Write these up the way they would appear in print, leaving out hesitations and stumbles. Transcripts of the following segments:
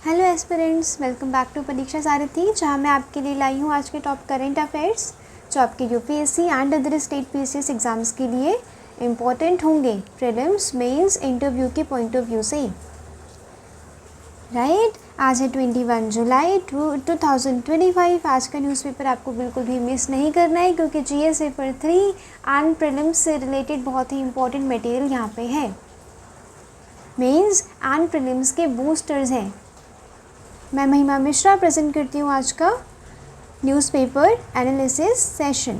Hello aspirants, welcome back to Pariksha Sarthi, जहां मैं आपके लिए लाई हूं आज के टॉप करंट अफेयर्स जो आपके UPSC and other state PCS exams के लिए इम्पॉर्टेंट होंगे प्रीलिम्स मेंस इंटरव्यू के पॉइंट ऑफ व्यू से। राइट, आज है 21 जुलाई 2025। आज का न्यूज़पेपर आपको बिल्कुल भी मिस नहीं करना है क्योंकि जीएस पेपर 3 एंड प्रीलिम्स से रिलेटेड बहुत ही इंपॉर्टेंट मटेरियल यहाँ पे है। मेंस एंड प्रीलिम्स के बूस्टर्स हैं। मैं महिमा मिश्रा प्रेजेंट करती हूँ आज का न्यूज़पेपर एनालिसिस सेशन।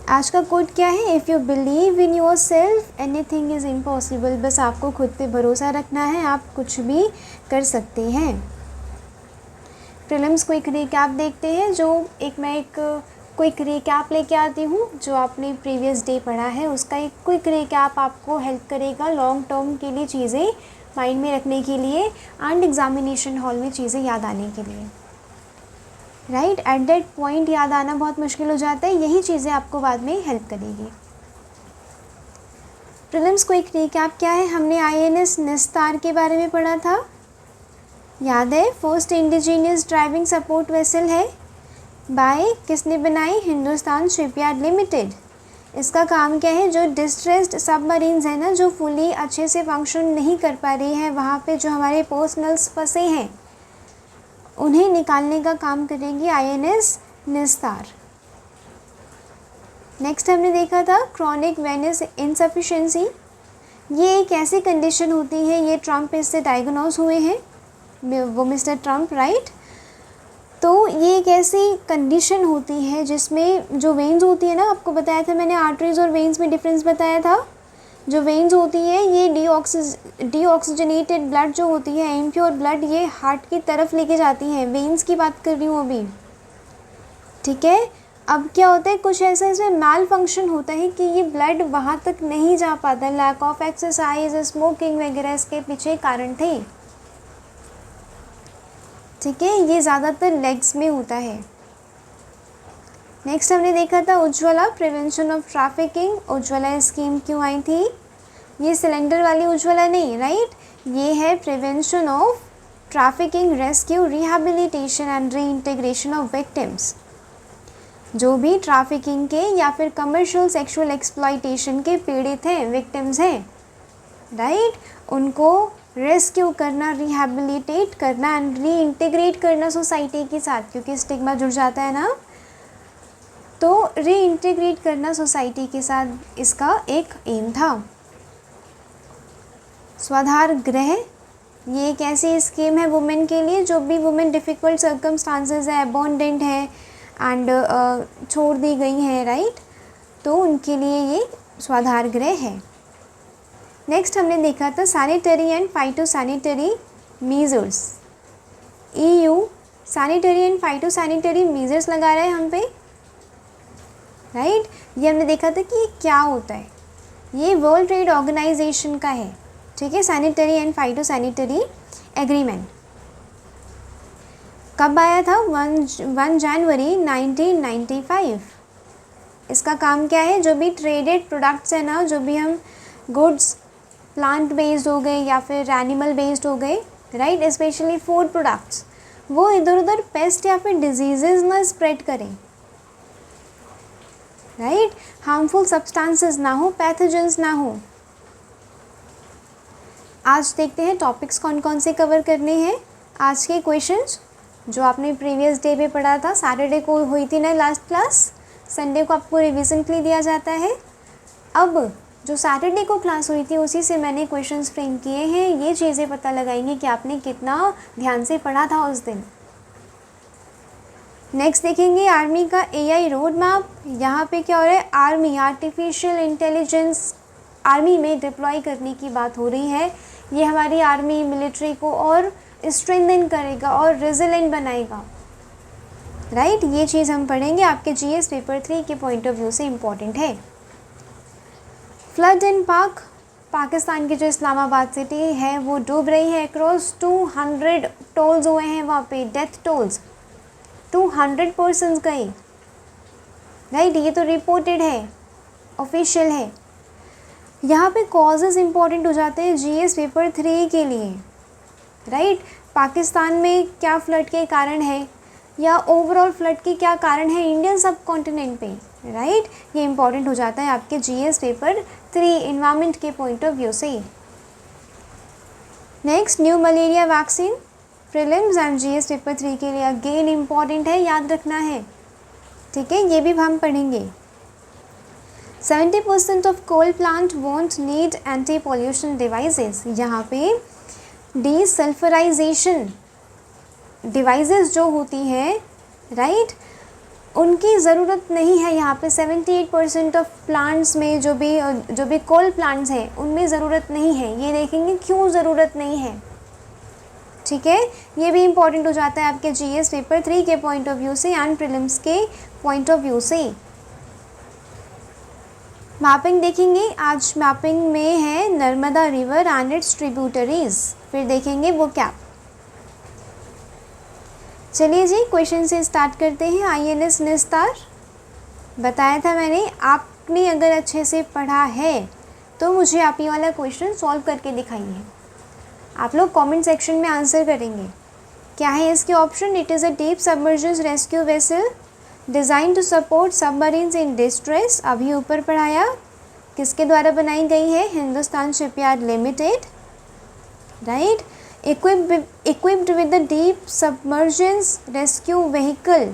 आज का कोट क्या है? If you believe in your self anything is impossible. बस आपको खुद पे भरोसा रखना है, आप कुछ भी कर सकते हैं। प्रीलिम्स को एक रिकैप देखते हैं, जो मैं एक क्विक रिकैप लेके आती हूँ। जो आपने प्रीवियस डे पढ़ा है उसका एक क्विक रिकैप आपको हेल्प करेगा लॉन्ग टर्म के लिए चीज़ें माइंड में रखने के लिए एंड एग्जामिनेशन हॉल में चीज़ें याद आने के लिए। राइट, एट दैट पॉइंट याद आना बहुत मुश्किल हो जाता है, यही चीज़ें आपको बाद में हेल्प करेगी। प्रीलिम्स को एक रिकैप क्या है? हमने आईएनएस निस्तार के बारे में पढ़ा था, याद है? First indigenous driving support vessel है, बाय किसने बनाई? Hindustan Shipyard limited. इसका काम क्या है? जो डिस्ट्रेस्ड सबमरीन्स हैं ना, जो फुली अच्छे से फंक्शन नहीं कर पा रही हैं, वहाँ पे जो हमारे पर्सनल्स फंसे हैं उन्हें निकालने का काम करेगी आईएनएस निस्तार। नेक्स्ट हमने देखा था क्रॉनिक वेनस इनसफिशिएंसी। ये एक ऐसी कंडीशन होती है, ये ट्रम्प इससे डायग्नोज हुए हैं, वो मिस्टर ट्रम्प, राइट। तो ये एक ऐसी कंडीशन होती है जिसमें जो वेन्स होती है ना, आपको बताया था मैंने आर्टरीज और वेन्स में डिफरेंस बताया था। जो वेन्स होती है ये डीऑक्सीजनेटेड ब्लड जो होती है, इम्प्योर ब्लड, ये हार्ट की तरफ लेके जाती हैं। वेन्स की बात कर रही हूँ अभी, ठीक है। अब क्या होता है, कुछ ऐसा इसमें मैल फंक्शन होता है कि ये ब्लड वहाँ तक नहीं जा पाता। लैक ऑफ एक्सरसाइज, स्मोकिंग वगैरह इसके पीछे कारण थे, ठीक है। ये ज़्यादातर लेग्स में होता है। नेक्स्ट हमने देखा था Ujjwala, prevention of trafficking. Ujjwala scheme क्यों आई थी? ये सिलेंडर वाली उज्ज्वला नहीं, राइट, ये है prevention of trafficking, rescue, rehabilitation and reintegration of victims. जो भी ट्रैफिकिंग के या फिर कमर्शियल सेक्सुअल एक्सप्लॉयटेशन के पीड़ित हैं, विक्टिम्स हैं, राइट, उनको रेस्क्यू करना, रिहैबिलिटेट करना एंड रीइंटीग्रेट करना सोसाइटी के साथ, क्योंकि स्टिग्मा जुड़ जाता है ना, तो रीइंटीग्रेट करना सोसाइटी के साथ इसका एक एम था। स्वाधार गृह, ये एक ऐसी स्कीम है वुमेन के लिए, जो भी वुमेन डिफ़िकल्ट सर्कमस्टांसेस है, अबॉन्डेंट है एंड छोड़ दी गई हैं, राइट, तो उनके लिए ये स्वाधार गृह है। नेक्स्ट हमने देखा था sanitary and phytosanitary measures. EU sanitary and phytosanitary measures लगा रहा है हम पे, राइट। ये हमने देखा था कि ये क्या होता है, ये वर्ल्ड ट्रेड ऑर्गेनाइजेशन का है, ठीक है। सैनिटरी एंड फाइटोसैनिटरी एग्रीमेंट कब आया था? 1 जनवरी 1995। इसका काम क्या है? जो भी ट्रेडेड प्रोडक्ट्स है ना, जो भी हम गुड्स प्लांट बेस्ड हो गए या फिर एनिमल बेस्ड हो गए, राइट, स्पेशली फूड प्रोडक्ट्स, वो इधर उधर पेस्ट या फिर डिजीजेज ना स्प्रेड करें, राइट, हार्मफुल सब्सटेंसेस ना हो, पैथोजेंस ना हो। आज देखते हैं टॉपिक्स कौन कौन से कवर करने हैं। आज के क्वेश्चंस जो आपने प्रीवियस डे पे पढ़ा था, सैटरडे को हुई थी ना लास्ट क्लास, संडे को आपको रिवीजन के लिए दिया जाता है। अब जो सैटरडे को क्लास हुई थी उसी से मैंने क्वेश्चंस फ्रेम किए हैं, ये चीज़ें पता लगाएंगे कि आपने कितना ध्यान से पढ़ा था उस दिन। नेक्स्ट देखेंगे आर्मी का AI रोड मैप। यहाँ पे क्या हो रहा है? आर्मी आर्टिफिशियल इंटेलिजेंस आर्मी में डिप्लॉय करने की बात हो रही है। ये हमारी आर्मी मिलिट्री को और स्ट्रेंथन करेगा और रेजिलेंट बनाएगा, राइट। ये चीज़ हम पढ़ेंगे, आपके GS पेपर 3 के पॉइंट ऑफ व्यू से इम्पॉर्टेंट है। फ्लड इन पाक, पाकिस्तान की जो इस्लामाबाद सिटी है वो डूब रही है। अक्रॉस 200 टोल्स हुए हैं वहाँ पे, डेथ टोल्स 200 पर्सन्स गए, राइट, ये तो रिपोर्टेड है, ऑफिशियल है। यहाँ पे कॉजेज़ इंपॉर्टेंट हो जाते हैं GS पेपर 3 के लिए। राइट। पाकिस्तान में क्या फ्लड के कारण है, या ओवरऑल फ्लड के क्या कारण है इंडियन सब कॉन्टिनेंट पे, राइट। ये इंपॉर्टेंट हो जाता है आपके जीएस पेपर 3 इन्वायरमेंट के पॉइंट ऑफ व्यू से। Next, new malaria vaccine prelims and GS paper 3 के लिए अगेन इम्पॉर्टेंट है, याद रखना है, ठीक है, ये भी हम पढ़ेंगे। 70% of coal plant won't need anti pollution devices. यहाँ पे डीसल्फराइजेशन डिवाइसेस जो होती हैं, राइट, उनकी ज़रूरत नहीं है यहाँ पे। 78% ऑफ प्लांट्स में जो भी कोल प्लांट्स हैं उनमें ज़रूरत नहीं है। ये देखेंगे क्यों ज़रूरत नहीं है, ठीक है। ये भी इम्पॉर्टेंट हो जाता है आपके जीएस पेपर 3 के पॉइंट ऑफ व्यू से एंड प्रीलिम्स के पॉइंट ऑफ व्यू से। मैपिंग देखेंगे, आज मैपिंग में है Narmada river and it's tributaries, फिर देखेंगे वो क्या। चलिए जी, क्वेश्चन से स्टार्ट करते हैं। आईएनएस निस्तार, बताया था मैंने, आपने अगर अच्छे से पढ़ा है तो मुझे आप ये वाला क्वेश्चन सॉल्व करके दिखाइए। आप लोग कमेंट सेक्शन में आंसर करेंगे। क्या है इसके option? It is a deep submergence rescue vessel design to support submarines in distress, अभी ऊपर पढ़ाया। किसके द्वारा बनाई गई है? Hindustan Shipyard Limited, right. equipped with the deep submergence rescue vehicle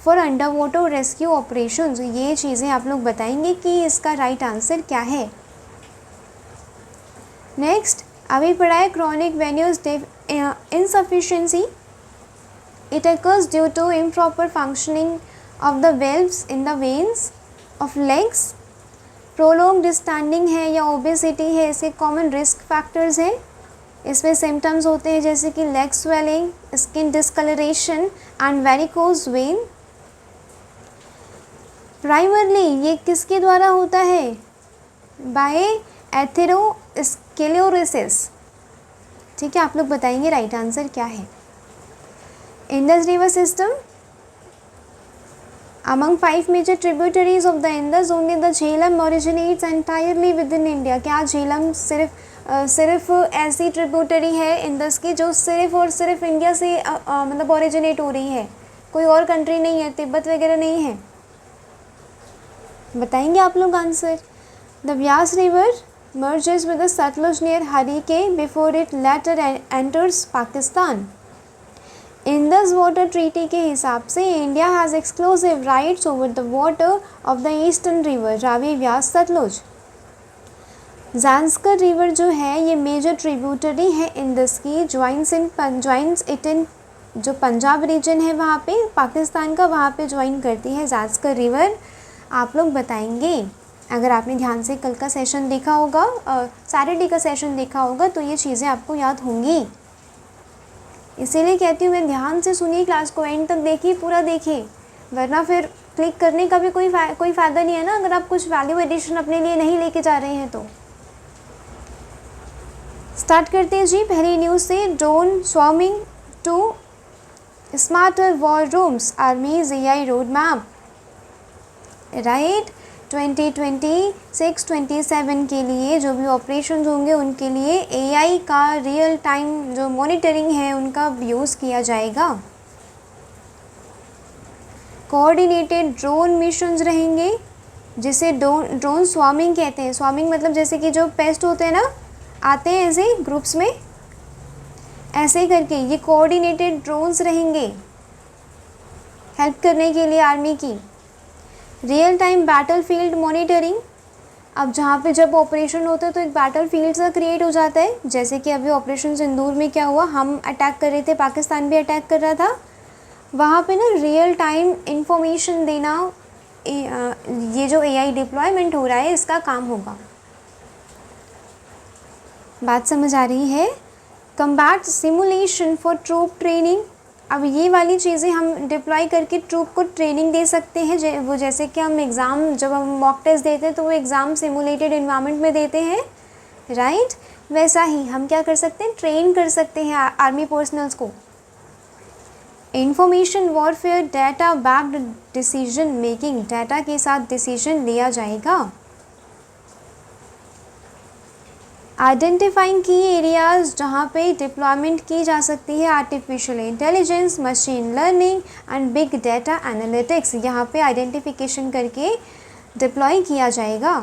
for underwater rescue operations। ये चीज़ें आप लोग बताएंगे कि इसका राइट आंसर क्या है। नेक्स्ट, अभी पढ़ा है chronic venous insufficiency, it occurs due to improper functioning of the valves in the veins of legs। prolonged standing है या obesity है, इसके कॉमन रिस्क फैक्टर्स हैं। इसमें सिम्टम्स होते हैं जैसे कि leg swelling, skin discolouration and varicose vein. Primarily ये किसके द्वारा होता है? बाय एथेरोस्क्लेरोसिस, ठीक है। आप लोग बताएंगे राइट आंसर क्या है। Indus river system, among 5 major tributaries of the Indus only the Jhelum originates entirely within India. क्या झेलम सिर्फ ऐसी ट्रिब्यूटरी है इंडस की जो सिर्फ और सिर्फ इंडिया से मतलब ओरिजिनेट हो रही है, कोई और कंट्री नहीं है, तिब्बत वगैरह नहीं है? बताएंगे आप लोग answer. The Vyas river merges with the Satluj near Harike before it later enters Pakistan. Indus water treaty के हिसाब से India has exclusive rights over the water of the eastern river Ravi Beas Sutlej. Zanskar river जो है ये मेजर ट्रिब्यूटरी है इंडस की, ज्वाइंस इट इन जो Punjab reason है वहाँ पे, पाकिस्तान का, वहाँ पे ज्वाइन करती है ज़ांस्कर रिवर। आप लोग बताएंगे, अगर आपने ध्यान से कल का सेशन देखा होगा, सैटरडे का सेशन देखा होगा, तो ये चीज़ें आपको याद होंगी। इसीलिए कहती हूँ मैं, ध्यान से सुनिए क्लास को, एंड तक देखिए, पूरा देखिए, वरना फिर क्लिक करने का भी कोई फ़ायदा नहीं है ना, अगर आप कुछ वैल्यू एडिशन अपने लिए नहीं लेके जा रहे हैं तो। स्टार्ट करते हैं जी पहली न्यूज़ से। Drone swarming to smarter war rooms, armies AI road map, right. 2026-27 के लिए जो भी ऑपरेशन होंगे उनके लिए एआई का रियल टाइम जो मॉनिटरिंग है उनका यूज़ किया जाएगा। कोऑर्डिनेटेड ड्रोन मिशंस रहेंगे, जिसे ड्रोन स्वार्मिंग कहते हैं। स्वार्मिंग मतलब जैसे कि जो पेस्ट होते हैं ना, आते हैं ऐसे ग्रुप्स में, ऐसे करके ये कोऑर्डिनेटेड ड्रोन्स रहेंगे हेल्प करने के लिए आर्मी की। रियल टाइम बैटलफील्ड मॉनिटरिंग, अब जहाँ पे जब ऑपरेशन होता है तो एक बैटलफील्ड सा क्रिएट हो जाता है, जैसे कि अभी ऑपरेशन सिंदूर में क्या हुआ, हम अटैक कर रहे थे, पाकिस्तान भी अटैक कर रहा था, वहाँ पे ना रियल टाइम इंफॉर्मेशन देना, ये जो एआई डिप्लॉयमेंट हो रहा है इसका काम होगा। बात समझ आ रही है? Combat simulation for troop training, अब ये वाली चीज़ें हम डिप्लॉय करके ट्रूप को ट्रेनिंग दे सकते हैं। वो जैसे कि हम एग्ज़ाम, जब हम मॉक टेस्ट देते हैं तो वो एग्ज़ाम सिमुलेटेड इन्वायरमेंट में देते हैं, राइट। वैसा ही हम क्या कर सकते हैं, ट्रेन कर सकते हैं आर्मी पर्सनल्स को। Information warfare data backed decision making, data के साथ डिसीजन लिया जाएगा। आइडेंटिफाइंग की एरियाज़ जहाँ पे डिप्लॉयमेंट की जा सकती है artificial intelligence, machine learning and big data analytics, यहाँ पे आइडेंटिफिकेशन करके डिप्लॉय किया जाएगा।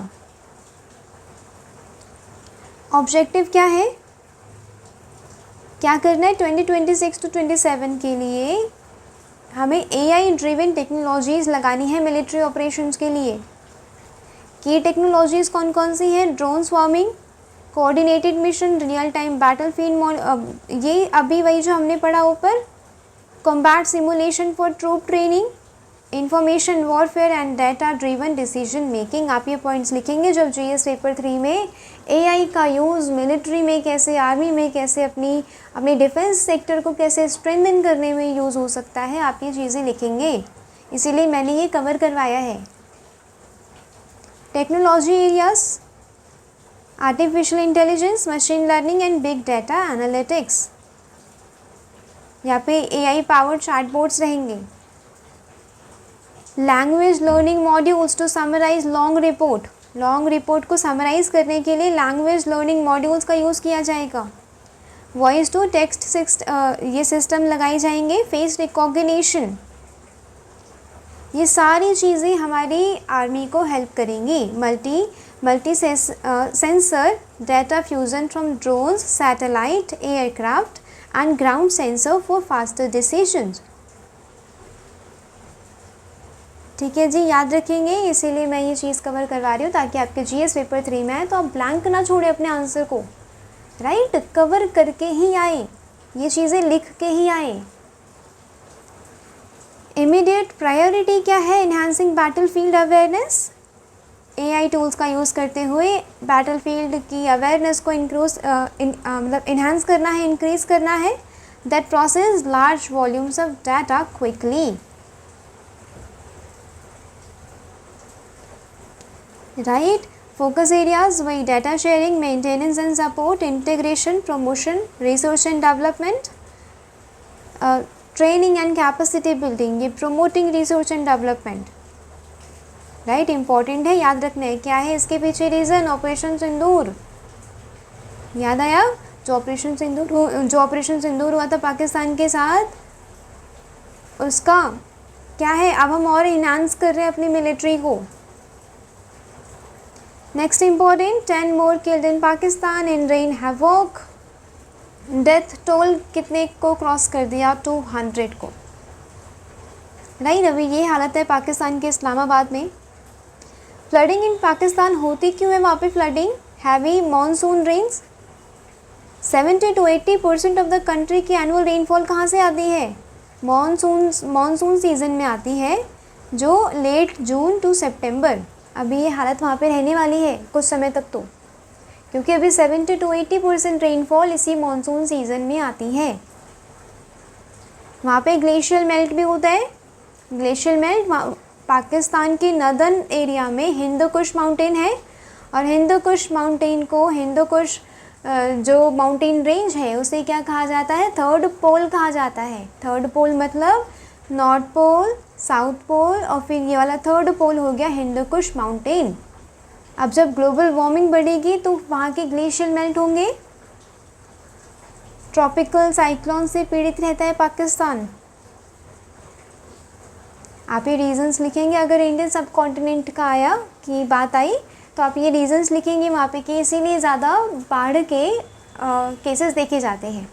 ऑब्जेक्टिव क्या है, क्या करना है 2026 to 27 के लिए हमें AI ड्रिवन टेक्नोलॉजीज़ लगानी है मिलिट्री ऑपरेशंस के लिए। की टेक्नोलॉजीज़ कौन कौन सी हैं, drone swarming, coordinated mission, real time battlefield, ये अभी वही जो हमने पढ़ा ऊपर, combat simulation for troop training, information warfare and data driven decision making. आप ये पॉइंट्स लिखेंगे जब GS पेपर 3 में AI का यूज़ मिलिट्री में कैसे, आर्मी में कैसे, अपनी डिफेंस सेक्टर को कैसे स्ट्रेंथन करने में यूज़ हो सकता है, आप ये चीज़ें लिखेंगे, इसीलिए मैंने ये कवर करवाया है। Technology areas, artificial intelligence, machine learning and big data analytics, यहाँ पे AI पावर्ड चैटबॉट्स रहेंगे। Language learning modules to summarise long report, long report को समराइज करने के लिए लैंग्वेज लर्निंग मॉड्यूल्स का यूज़ किया जाएगा। वॉइस टू टेक्स्ट ये सिस्टम लगाए जाएंगे। फेस रिकॉग्निशन, ये सारी चीज़ें हमारी आर्मी को हेल्प करेंगी। Multi sensor data fusion from drones, satellite, aircraft and ground sensor for faster decisions. ठीक है जी, याद रखेंगे, इसीलिए मैं ये चीज़ कवर करवा रही हूँ ताकि आपके GS पेपर 3 में आए तो आप ब्लैंक ना छोड़े अपने आंसर को, राइट, कवर करके ही आए, ये चीज़ें लिख के ही आए। इमीडिएट प्रायोरिटी क्या है, enhancing battlefield awareness, AI tools का यूज़ करते हुए बैटलफील्ड की अवेयरनेस को इन्हांस करना है, इंक्रीज़ करना है। That process large volumes of data quickly, right. Focus areas वही data sharing, maintenance and support, integration, promotion, research and development, training and capacity building, ये promoting research and development, right, important है, याद रखना है। क्या है इसके पीछे रीज़न, ऑपरेशन सिंदूर, याद आया, जो ऑपरेशन सिंदूर हुआ था पाकिस्तान के साथ, उसका क्या है, अब हम और इन्हांस कर रहे हैं अपनी मिलिट्री को। Next important, 10 more killed in Pakistan in rain havoc, death toll कितने को क्रॉस कर दिया, 200 को, राइट। अभी ये हालत है पाकिस्तान के इस्लामाबाद में। फ्लडिंग इन पाकिस्तान होती क्यों है वहाँ पे flooding, heavy monsoon rains, 70 to 80% of the country की एनुअल रेनफॉल कहाँ से आती है, मॉनसून सीजन में आती है, जो लेट जून टू सितंबर। अभी ये हालत वहाँ पे रहने वाली है कुछ समय तक तो, क्योंकि अभी 70 to 80% रेनफॉल इसी मॉनसून सीज़न में आती है। वहाँ पे ग्लेशियल मेल्ट भी होता है। ग्लेशियल मेल्ट पाकिस्तान के नदर्न एरिया में हिंदू कुश माउंटेन है, और हिंदू कुश माउंटेन को, हिंदू कुश जो माउंटेन रेंज है उसे क्या कहा जाता है, थर्ड पोल कहा जाता है। थर्ड पोल मतलब नॉर्थ पोल, साउथ पोल, और फिर ये वाला थर्ड पोल हो गया हिंदू कुश माउंटेन। अब जब ग्लोबल वार्मिंग बढ़ेगी तो वहाँ के ग्लेशियर मेल्ट होंगे। ट्रॉपिकल साइक्लोन से पीड़ित रहता है पाकिस्तान। आप ये रीजंस लिखेंगे, अगर इंडियन सब कॉन्टिनेंट का आया की बात आई तो आप ये रीजंस लिखेंगे वहाँ पे कि इसीलिए ज़्यादा बाढ़ के केसेस देखे जाते हैं।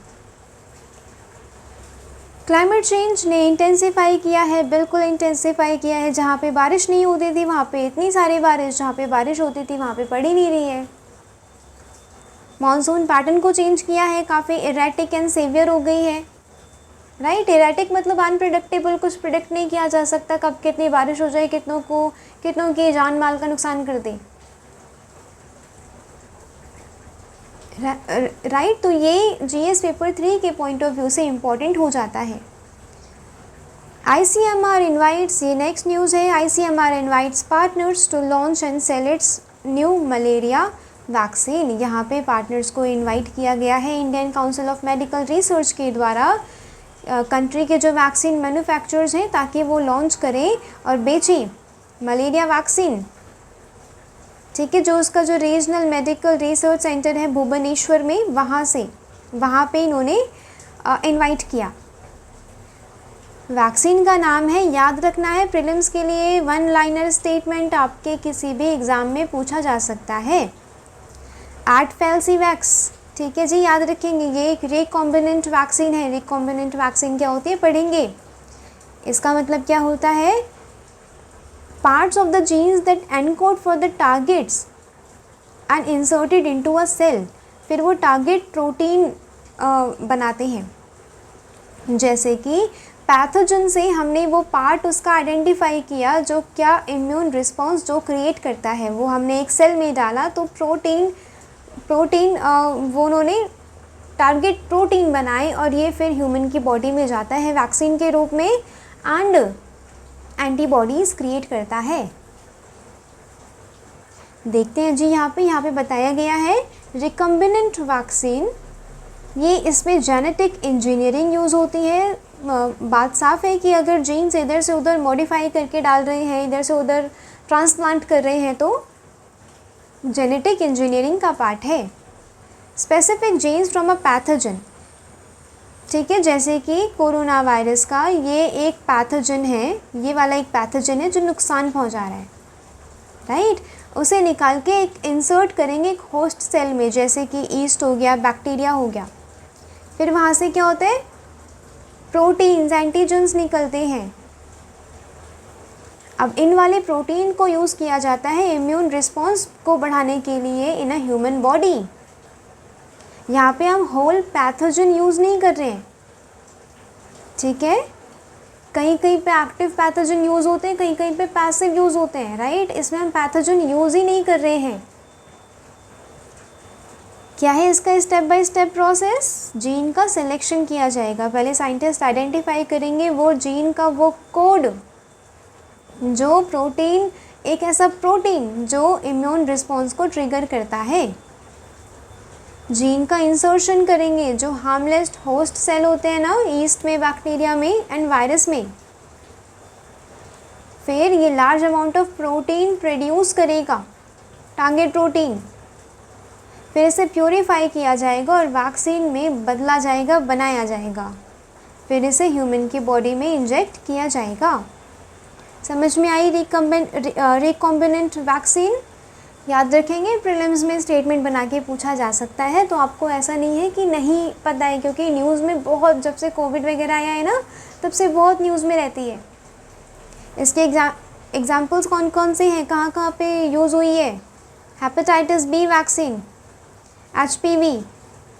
क्लाइमेट चेंज ने इंटेंसिफाई किया है, बिल्कुल इंटेंसिफाई किया है। जहाँ पे बारिश नहीं होती थी वहाँ पे इतनी सारी बारिश, जहाँ पे बारिश होती थी वहाँ पे पड़ ही नहीं रही है। मॉनसून पैटर्न को चेंज किया है, काफ़ी इरेटिक एंड सेवियर हो गई है, राइट। इरेटिक मतलब अनप्रिडिक्टेबल, कुछ प्रिडिक्ट नहीं किया जा सकता कब कितनी बारिश हो जाए, कितनों की जान माल का नुकसान कर दे, राइट। तो ये GS पेपर 3 के पॉइंट ऑफ व्यू से इम्पॉर्टेंट हो जाता है। ICMR इनवाइट्स, ये नेक्स्ट न्यूज़ है। ICMR invites partners to launch and sell its new malaria vaccine. यहाँ पे पार्टनर्स को इनवाइट किया गया है Indian council of medical research के द्वारा, कंट्री के जो वैक्सीन मैन्युफैक्चरर्स हैं, ताकि वो लॉन्च करें और बेचें मलेरिया वैक्सीन। ठीक है, जो उसका जो रीजनल मेडिकल रिसर्च सेंटर है भुवनेश्वर में, वहाँ पे इन्होंने इनवाइट किया। वैक्सीन का नाम है, याद रखना है, प्रीलिम्स के लिए वन लाइनर स्टेटमेंट आपके किसी भी एग्ज़ाम में पूछा जा सकता है। एडफेल्सिवैक्स, ठीक है जी, याद रखेंगे, ये एक रिकॉम्बिनेंट वैक्सीन है। रिकॉम्बिनेंट वैक्सीन क्या होती है, पढ़ेंगे। इसका मतलब क्या होता है, parts of the genes that encode for the targets and inserted into a cell, फिर वो टारगेट प्रोटीन बनाते हैं। जैसे कि पैथोजन से हमने वो पार्ट उसका आइडेंटिफाई किया जो क्या इम्यून रिस्पॉन्स जो क्रिएट करता है, वो हमने एक सेल में डाला तो प्रोटीन वो उन्होंने टारगेट प्रोटीन बनाए और ये फिर ह्यूमन की बॉडी में जाता है वैक्सीन के रूप में एंड एंटीबॉडीज़ क्रिएट करता है। देखते हैं जी, यहाँ पे बताया गया है रिकम्बिनेंट वैक्सीन, ये इसमें जेनेटिक इंजीनियरिंग यूज़ होती है। बात साफ है कि अगर जीन्स इधर से उधर मॉडिफाई करके डाल रहे हैं, इधर से उधर ट्रांसप्लांट कर रहे हैं, तो जेनेटिक इंजीनियरिंग का पार्ट है। Specific jeans from a pathogen, ठीक है, जैसे कि कोरोना वायरस का ये एक पैथोजन है, ये वाला एक पैथोजन है जो नुकसान पहुंचा रहा है, राइट, उसे निकाल के एक इंसर्ट करेंगे एक होस्ट सेल में, जैसे कि ईस्ट हो गया, बैक्टीरिया हो गया, फिर वहाँ से क्या होता है, प्रोटीन्स, एंटीजन्स निकलते हैं। अब इन वाले प्रोटीन को यूज़ किया जाता है इम्यून रिस्पॉन्स को बढ़ाने के लिए इन अ ह्यूमन बॉडी। यहाँ पे हम होल पैथोजन यूज़ नहीं कर रहे हैं, ठीक है, कहीं कहीं पे एक्टिव पैथोजन यूज़ होते हैं, कहीं कहीं पे पैसिव यूज़ होते हैं, राइट, इसमें हम पैथोजन यूज़ ही नहीं कर रहे हैं। क्या है इसका step by step process, gene का सिलेक्शन किया जाएगा, पहले साइंटिस्ट आइडेंटिफाई करेंगे वो जीन का वो कोड, जो प्रोटीन, एक ऐसा प्रोटीन जो इम्यून रिस्पॉन्स को ट्रिगर करता है। जीन का इंसर्शन करेंगे, जो हार्मलेस होस्ट सेल होते हैं ना, ईस्ट में, बैक्टीरिया में एंड वायरस में, फिर ये large amount of protein produce करेगा, टारगेट प्रोटीन, फिर इसे प्योरीफाई किया जाएगा और वैक्सीन में बदला जाएगा, बनाया जाएगा, फिर इसे ह्यूमन की बॉडी में इंजेक्ट किया जाएगा। समझ में आई रिकॉम्बिनेंट वैक्सीन? याद रखेंगे, प्रीलिम्स में स्टेटमेंट बना के पूछा जा सकता है, तो आपको ऐसा नहीं है कि नहीं पता है, क्योंकि न्यूज़ में बहुत, जब से कोविड वगैरह आया है ना, तब से बहुत न्यूज़ में रहती है। इसके एग्जाम्पल्स कौन कौन से हैं, कहाँ कहाँ पे यूज़ हुई है, हेपेटाइटिस बी वैक्सीन, HPV,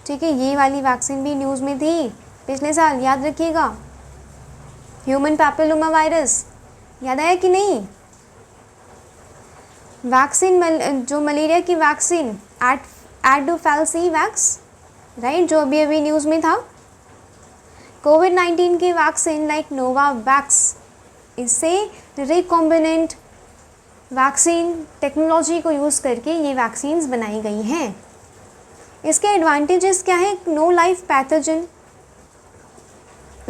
ठीक है, ये वाली वैक्सीन भी न्यूज़ में थी पिछले साल, याद रखिएगा। ह्यूमन पैपिलोमा वायरस, याद आया कि नहीं? वैक्सीन, जो मलेरिया की वैक्सीन एडोफेल्सिवैक्स, राइट, जो अभी अभी न्यूज़ में था। कोविड-19 की वैक्सीन लाइक नोवावैक्स, इससे रिकॉम्बिनेंट वैक्सीन टेक्नोलॉजी को यूज़ करके ये वैक्सीन्स बनाई गई हैं। इसके एडवांटेजेस क्या है? नो लाइफ पैथोजन,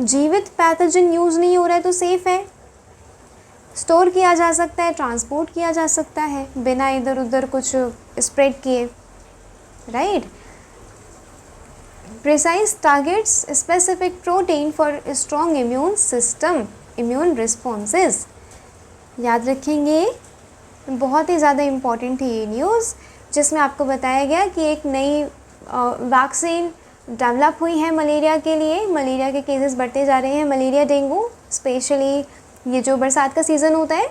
जीवित पैथोजन यूज़ नहीं हो रहा है तो सेफ़ है, स्टोर किया जा सकता है, ट्रांसपोर्ट किया जा सकता है बिना इधर उधर कुछ स्प्रेड किए, right. Precise targets specific protein for strong immune system, immune responses, याद रखेंगे, बहुत ही ज़्यादा इम्पॉर्टेंट है ये न्यूज़, जिसमें आपको बताया गया कि एक नई वैक्सीन डेवलप हुई है मलेरिया के लिए। मलेरिया के केसेस बढ़ते जा रहे हैं, मलेरिया, डेंगू, स्पेशली ये जो बरसात का सीज़न होता है,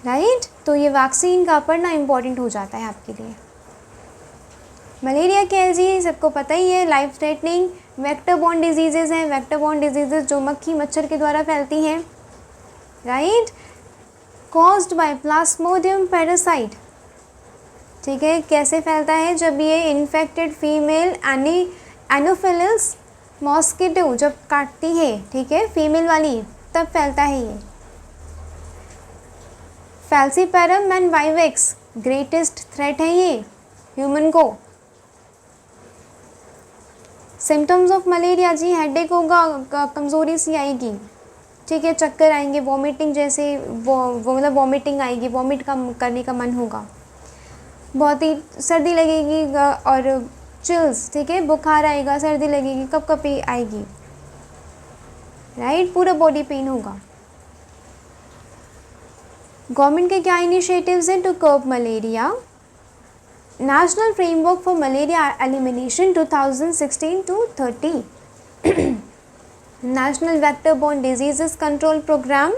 राइट, तो ये वैक्सीन का पढ़ना इम्पॉर्टेंट हो जाता है आपके लिए। मलेरिया क्या है जी, सबको पता ही है, life threatening vector borne diseases हैं, वेक्टर बॉर्न डिजीज़ेज़ जो मक्खी मच्छर के द्वारा फैलती हैं, right, caused by Plasmodium parasite, ठीक है, कैसे फैलता है? जब ये इन्फेक्टेड फीमेल एनोफिलिस मॉस्किटो जब काटती है, ठीक है, फीमेल वाली, तब फैलता है ये। Falciparum and vivax greatest threat है ये ह्यूमन को। सिम्टम्स ऑफ मलेरिया जी, हेडेक होगा, कमज़ोरी सी आएगी, ठीक है, चक्कर आएंगे, वॉमिटिंग जैसे वो मतलब वॉमिटिंग आएगी, वॉमिट करने का मन होगा, बहुत ही सर्दी लगेगी और चिल्स, ठीक है, बुखार आएगा, सर्दी लगेगी, कपकपी आएगी, राइट, पूरा बॉडी पेन होगा। गवर्नमेंट के क्या इनिशिएटिव्स हैं to curb malaria? National framework for malaria elimination 2016 to 30, national vector borne diseases control programme.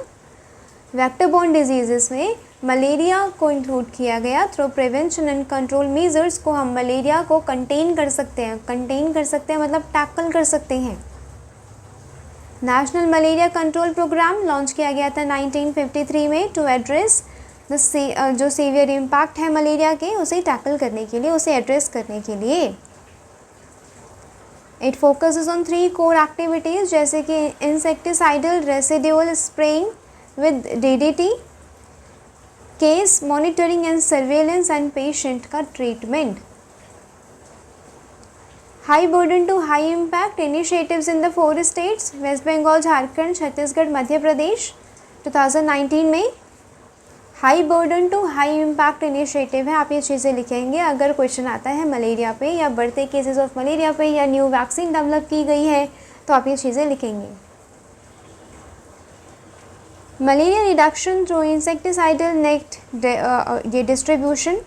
Vector borne diseases में मलेरिया को इंक्लूड किया गया। Through prevention and control measures को हम मलेरिया को कंटेन कर सकते हैं। कंटेन कर सकते हैं मतलब टैकल कर सकते हैं। National malaria control programme launch किया गया था 1953 में टू एड्रेस जो सीवियर इम्पैक्ट है मलेरिया के, उसे टैकल करने के लिए, उसे एड्रेस करने के लिए। It focuses on 3 core activities, जैसे कि insecticidal residual spraying with DDT, case monitoring and surveillance and patient का treatment. High burden to high impact initiatives in the 4 states, West Bengal, Jharkhand, Chhattisgarh, Madhya Pradesh 2019 में। High burden to high impact initiative है, आप ये चीज़ें लिखेंगे अगर क्वेश्चन आता है मलेरिया पे या बढ़ते केसेस ऑफ मलेरिया पे या न्यू वैक्सीन डेवलप की गई है तो आप ये चीज़ें लिखेंगे। Malaria reduction through insecticidal net ये distribution.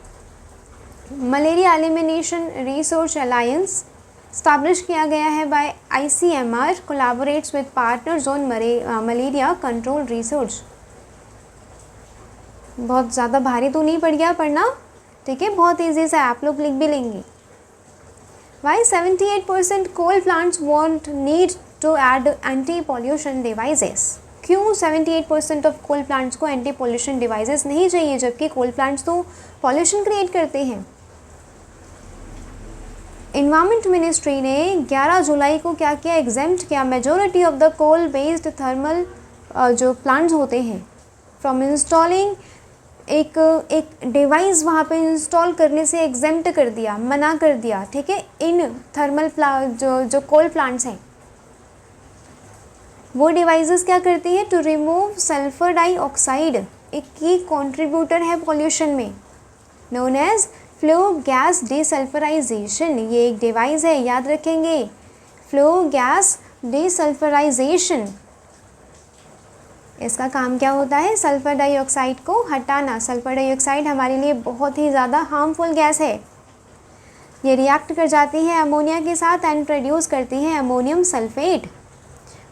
Malaria elimination resource alliance establish किया गया है by ICMR, collaborates with partners on malaria control resource. बहुत ज़्यादा भारी तो नहीं पड़ गया पढ़ना, ठीक है, बहुत ईजी से आप लोग लिख भी लेंगे। Why 78% coal plants won't need to add anti pollution devices? क्यों 78% ऑफ कोल प्लांट्स को एंटी पॉल्यूशन डिवाइसेस नहीं चाहिए, जबकि कोल प्लांट्स तो पॉल्यूशन क्रिएट करते हैं? इन्वायरमेंट मिनिस्ट्री ने 11 जुलाई को क्या किया? एग्जेम्प्ट किया majority of the coal based thermal जो प्लांट्स होते हैं फ्रॉम इंस्टॉलिंग, एक डिवाइस वहाँ पे इंस्टॉल करने से एग्जेम्प्ट कर दिया, मना कर दिया, ठीक है, इन थर्मल जो कोल प्लांट्स हैं। वो डिवाइसेस क्या करती है? टू रिमूव सल्फर डाइऑक्साइड, एक की कंट्रीब्यूटर है पॉल्यूशन में, known as flue gas desulphurisation. ये एक डिवाइस है, याद रखेंगे, फ्लो गैस डिसल्फराइजेशन। इसका काम क्या होता है? सल्फर डाइऑक्साइड को हटाना। सल्फर डाइऑक्साइड हमारे लिए बहुत ही ज़्यादा हार्मफुल गैस है। ये रिएक्ट कर जाती है अमोनिया के साथ एंड प्रोड्यूस करती है अमोनियम सल्फेट।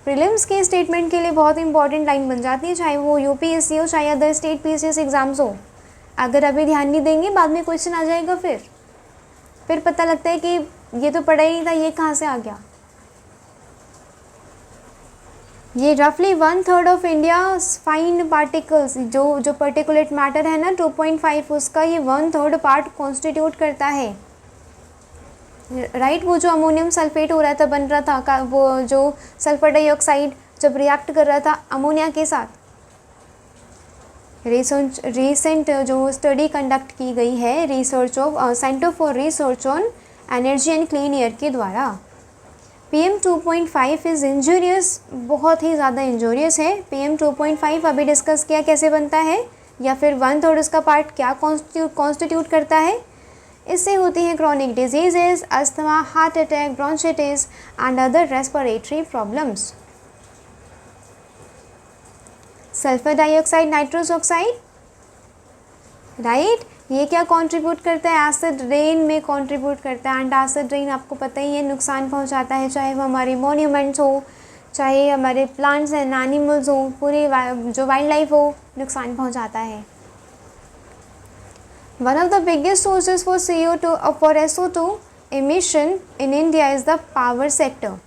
प्रीलिम्स के स्टेटमेंट के लिए बहुत इंपॉर्टेंट लाइन बन जाती है, चाहे वो UPSC हो चाहे अदर स्टेट PCS एग्ज़ाम्स हो। अगर अभी ध्यान नहीं देंगे बाद में क्वेश्चन आ जाएगा, फिर पता लगता है कि ये तो पढ़ा ही नहीं था, ये कहाँ से आ गया। ये रफली 1/3 ऑफ इंडिया फाइन पार्टिकल्स, जो पर्टिकुलेट मैटर है ना 2.5, उसका ये 1/3 पार्ट कॉन्स्टिट्यूट करता है, राइट। वो जो अमोनियम सल्फेट हो रहा था, बन रहा था, वो जो सल्फर डाइऑक्साइड जब रिएक्ट कर रहा था अमोनिया के साथ। रिसेंट जो स्टडी कंडक्ट की गई है research of centre for research on energy and clean air के द्वारा, PM 2.5 इज़ इंजूरियस, बहुत ही ज़्यादा इंजूरियस है। PM 2.5 अभी डिस्कस किया कैसे बनता है, या फिर 1/3 उसका पार्ट क्या कॉन्स्टिट्यूट करता है। इससे होती हैं chronic diseases, asthma, heart attack, bronchitis and other respiratory problems. Sulphur dioxide, nitrous oxide, right, ये क्या कंट्रीब्यूट करता है? एसिड रेन में कंट्रीब्यूट करता है। एंड एसिड रेन आपको पता ही है नुकसान पहुंचाता है, चाहे वो हमारे मॉन्यूमेंट्स हो, चाहे हमारे प्लांट्स एंड एनिमल्स हो, पूरे जो वाइल्ड लाइफ हो, नुकसान पहुंचाता है। One of the biggest sources for SO2 emission in India is the power sector,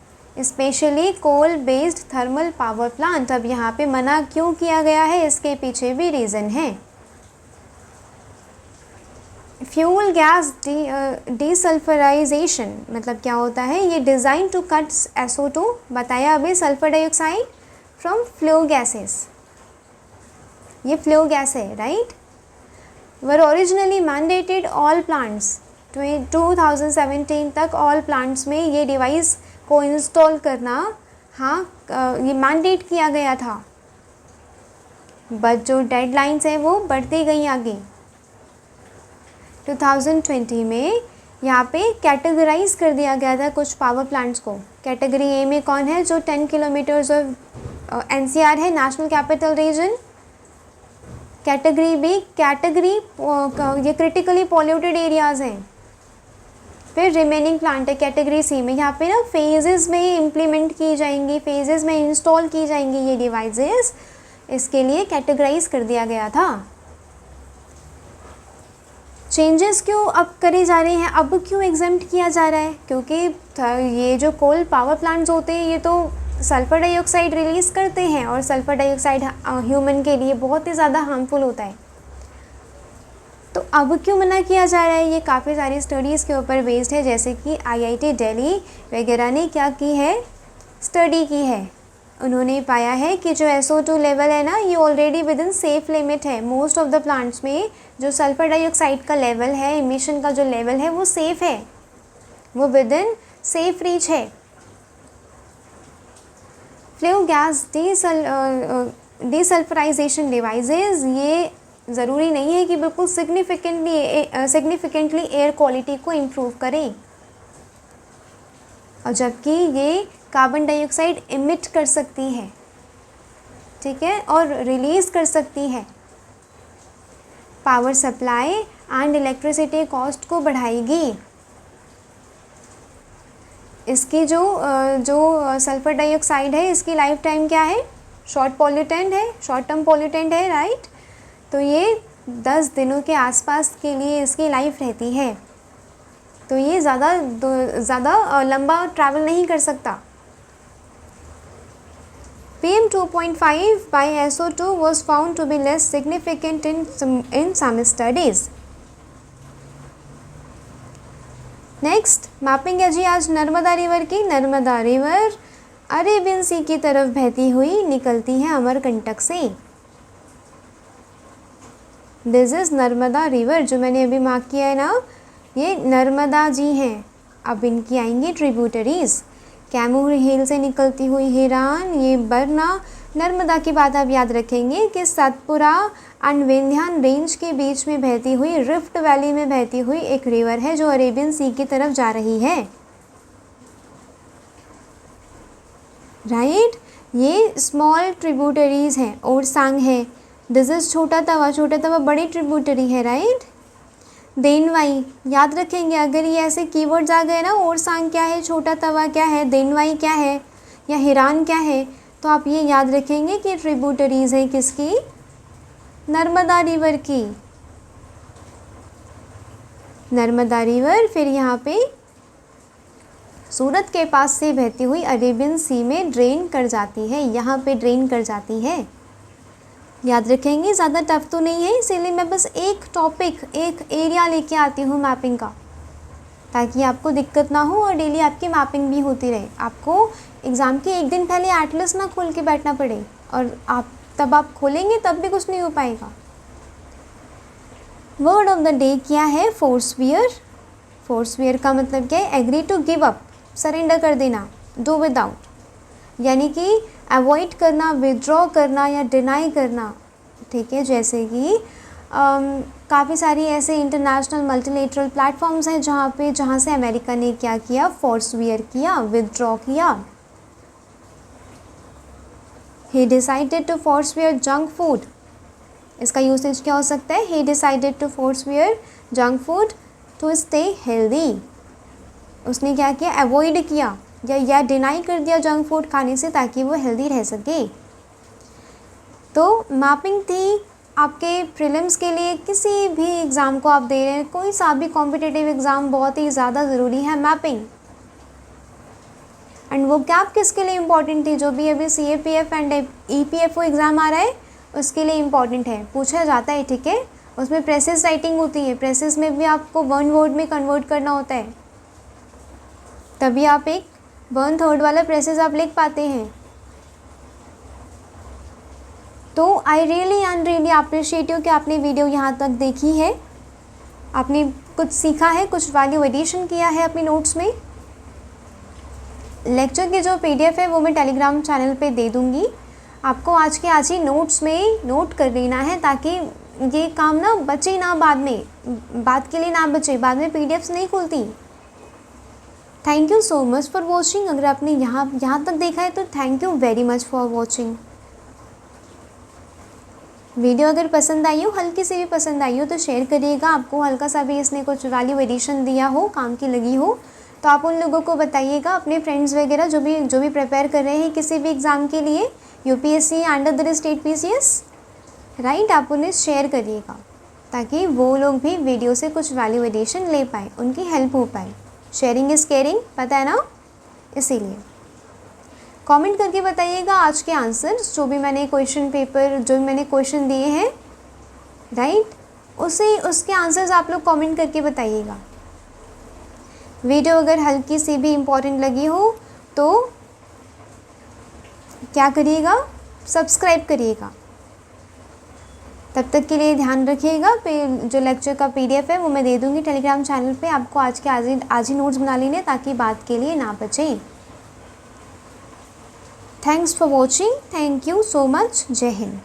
specially coal based thermal power plant. अब यहाँ पे मना क्यों किया गया है, इसके पीछे भी रीज़न है। फ्यूल गैस डिसल्फराइजेशन मतलब क्या होता है? ये डिज़ाइन टू कट SO2, बताया अभी, sulphur dioxide from flow gases. ये फ्लो गैस है, राइट। वर ओरिजिनली मैंडेटेड ऑल प्लांट्स, 2017 तक ऑल प्लांट्स में ये डिवाइस को इंस्टॉल करना, हाँ, ये मैंडेट किया गया था, बट जो डेडलाइंस है वो बढ़ती गई आगे। 2020 में यहाँ पे कैटेगराइज कर दिया गया था कुछ पावर प्लांट्स को। कैटेगरी ए में कौन है? जो 10 किलोमीटर्स ऑफ NCR है, national capital region. Category B, ये क्रिटिकली पॉल्यूटेड एरियाज़ हैं। फिर रिमेनिंग प्लांट है कैटेगरी सी में। यहाँ पे ना फेजेस में ही इम्प्लीमेंट की जाएंगी, फेजेस में इंस्टॉल की जाएंगी ये डिवाइसेस, इसके लिए कैटेगराइज कर दिया गया था। चेंजेस क्यों अब करे जा रहे हैं, अब क्यों एग्जेम्प्ट किया जा रहा है? क्योंकि ये जो कोल पावर प्लांट्स होते हैं ये तो सल्फ़र डाइऑक्साइड रिलीज़ करते हैं, और सल्फ़र डाइऑक्साइड ह्यूमन के लिए बहुत ही ज़्यादा हार्मफुल होता है। तो अब क्यों मना किया जा रहा है? ये काफ़ी सारी स्टडीज़ के ऊपर बेस्ड है, जैसे कि IIT दिल्ली वगैरह ने क्या की है, स्टडी की है। उन्होंने पाया है कि जो SO2 लेवल है ना, ये already with in safe limit है। मोस्ट ऑफ द प्लांट्स में जो सल्फ़र डाइऑक्साइड का लेवल है, इमिशन का जो लेवल है, वो सेफ़ है, वो विद इन सेफ रीच है। फ्लू गैस डीसल्फराइजेशन डिवाइसेस, ये ज़रूरी नहीं है कि बिल्कुल सिग्निफिकेंटली एयर क्वालिटी को इम्प्रूव करें, और जबकि ये कार्बन डाइऑक्साइड इमिट कर सकती है, ठीक है, और रिलीज़ कर सकती है। Power supply and electricity cost को बढ़ाएगी। इसकी जो सल्फ़र डाइऑक्साइड है, इसकी लाइफ टाइम क्या है? शॉर्ट पॉल्यूटेंट है, शॉर्ट टर्म पॉल्यूटेंट है, राइट। तो ये 10 दिनों के आसपास के लिए इसकी लाइफ रहती है, तो ये ज़्यादा लंबा ट्रैवल नहीं कर सकता। PM 2.5 by SO2 was found to be less significant in some studies. Next mapping है जी आज नर्मदा रिवर की। नर्मदा रिवर अरेबियन सी की तरफ बहती हुई निकलती है अमरकंटक से। दिस इज़ नर्मदा रिवर, जो मैंने अभी मार्क किया है ना, ये नर्मदा जी हैं। अब इनकी आएंगी ट्रिब्यूटरीज़। कैमूर हिल से निकलती हुई हिरान, ये बरना। नर्मदा की बात आप याद रखेंगे कि सतपुरा एंड विंध्यान रेंज के बीच में बहती हुई, रिफ्ट वैली में बहती हुई एक रिवर है जो अरेबियन सी की तरफ जा रही है, राइट। ये स्मॉल ट्रिब्यूटरीज़ हैं। ओरसांग है, दिस इज़ छोटा तवा बड़ी ट्रिब्यूटरी है, राइट। देनवाई याद रखेंगे, अगर ये ऐसे कीवर्ड्स आ गए ना, ओरसांग क्या है, छोटा तवा क्या है, देनवाई क्या है, या हिरान क्या है, तो आप ये याद रखेंगे कि ट्रिब्यूटरीज़ हैं किसकी? नर्मदा रिवर की। नर्मदा रिवर फिर यहाँ पे सूरत के पास से बहती हुई अरेबियन सी में ड्रेन कर जाती है, यहाँ पे ड्रेन कर जाती है। याद रखेंगे, ज़्यादा टफ तो नहीं है, इसीलिए मैं बस एक टॉपिक, एक एरिया लेके आती हूँ मैपिंग का, ताकि आपको दिक्कत ना हो और डेली आपकी मैपिंग भी होती रहे। आपको एग्ज़ाम के एक दिन पहले एटलस ना खोल के बैठना पड़े, और आप खोलेंगे तब भी कुछ नहीं हो पाएगा। वर्ड ऑफ द डे क्या है? फोर्सवियर। फोर्सवियर का मतलब क्या है? Agree to give up, surrender कर देना, डू विदाउट, यानी कि अवॉइड करना, विड्रॉ करना या डिनाई करना, ठीक है। जैसे कि काफ़ी सारी ऐसे इंटरनेशनल मल्टीलेटरल प्लेटफॉर्म्स हैं जहाँ से अमेरिका ने क्या किया? फोर्सवियर किया, विदड्रॉ किया। He decided to forswear junk food, इसका यूसेज क्या हो सकता है? He decided to forswear junk food to stay healthy. उसने क्या किया? अवॉइड किया या डिनाई कर दिया जंक फूड खाने से, ताकि वो हेल्दी रह सके। तो मैपिंग थी आपके प्रीलिम्स के लिए। किसी भी एग्ज़ाम को आप दे रहे हैं, कोई सा भी कॉम्पिटिटिव एग्ज़ाम, बहुत ही ज़्यादा ज़रूरी है मैपिंग। एंड वो कैप किसके लिए इम्पॉर्टेंट थी? जो भी अभी CAPF एंड EPFO एग्ज़ाम आ रहा है उसके लिए इम्पॉर्टेंट है, पूछा जाता है, ठीक है। उसमें प्रेसेस राइटिंग होती है, प्रेसेस में भी आपको 1 वर्ड में कन्वर्ट करना होता है, तभी आप एक 1/3 वाला प्रेसेस आप लिख पाते हैं। तो I really and really appreciate you कि आपने वीडियो यहाँ तक देखी है, आपने कुछ सीखा है, कुछ वैल्यू एडिशन किया है अपने नोट्स में। लेक्चर की जो PDF है वो मैं टेलीग्राम चैनल पे दे दूँगी, आपको आज के आज ही नोट्स में नोट कर लेना है, ताकि ये काम ना बचे ना बाद में, बात के लिए ना बचे, बाद में पीडीएफ्स नहीं खुलती। Thank you so much for watching. अगर आपने यहाँ तक देखा है तो thank you very much for watching. Video अगर पसंद आई हो, हल्की सी भी पसंद आई हो तो शेयर करिएगा। आपको हल्का सा भी इसने कुछ वैल्यू एडिशन दिया हो, काम की लगी हो, तो आप उन लोगों को बताइएगा, अपने फ्रेंड्स वगैरह जो भी प्रिपेयर कर रहे हैं किसी भी एग्ज़ाम के लिए, UPSC and other state PCS, right, आप उन्हें शेयर करिएगा ताकि वो लोग भी वीडियो से कुछ वैल्यू एडिशन ले पाए, उनकी हेल्प हो पाए। शेयरिंग इज़ केयरिंग, पता है ना, इसीलिए कमेंट करके बताइएगा आज के आंसर्स, जो भी मैंने क्वेश्चन पेपर, जो भी मैंने क्वेश्चन दिए हैं, राइट, उसके आंसर्स आप लोग कमेंट करके बताइएगा। वीडियो अगर हल्की सी भी इम्पोर्टेंट लगी हो तो क्या करिएगा, सब्सक्राइब करिएगा। तब तक के लिए ध्यान रखिएगा। जो लेक्चर का पीडीएफ है वो मैं दे दूँगी टेलीग्राम चैनल पे, आपको आज ही नोट्स बना लेने ताकि बात के लिए ना बचे। Thanks for watching, thank you so much, जय हिंद।